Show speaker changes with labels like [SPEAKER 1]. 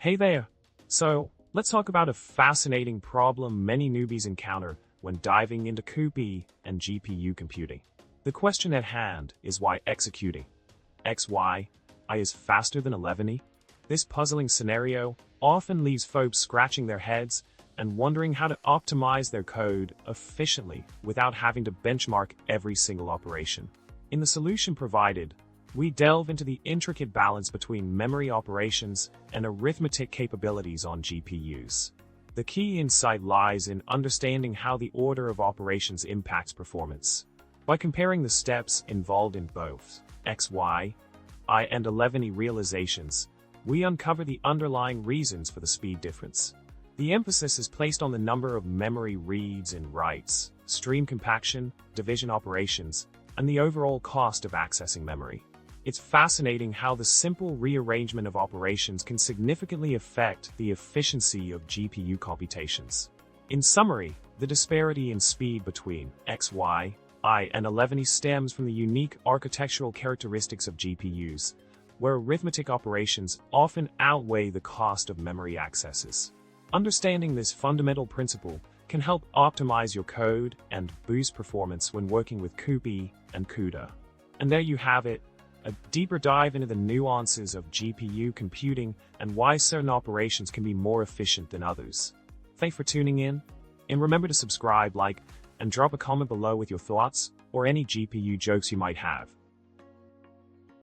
[SPEAKER 1] Hey there! So, let's talk about a fascinating problem many newbies encounter when diving into CuPy and GPU computing. The question at hand is why executing XY is faster than 11e? This puzzling scenario often leaves folks scratching their heads and wondering how to optimize their code efficiently without having to benchmark every single operation. In the solution provided, we delve into the intricate balance between memory operations and arithmetic capabilities on GPUs. The key insight lies in understanding how the order of operations impacts performance. By comparing the steps involved in both XY, and 11e realizations, we uncover the underlying reasons for the speed difference. The emphasis is placed on the number of memory reads and writes, stream compaction, division operations, and the overall cost of accessing memory. It's fascinating how the simple rearrangement of operations can significantly affect the efficiency of GPU computations. In summary, the disparity in speed between XY, and 11e stems from the unique architectural characteristics of GPUs, where arithmetic operations often outweigh the cost of memory accesses. Understanding this fundamental principle can help optimize your code and boost performance when working with CuPy and cuda. And there you have it, a deeper dive into the nuances of GPU computing and why certain operations can be more efficient than others. Thanks for tuning in, and remember to subscribe, like, and drop a comment below with your thoughts or any GPU jokes you might have.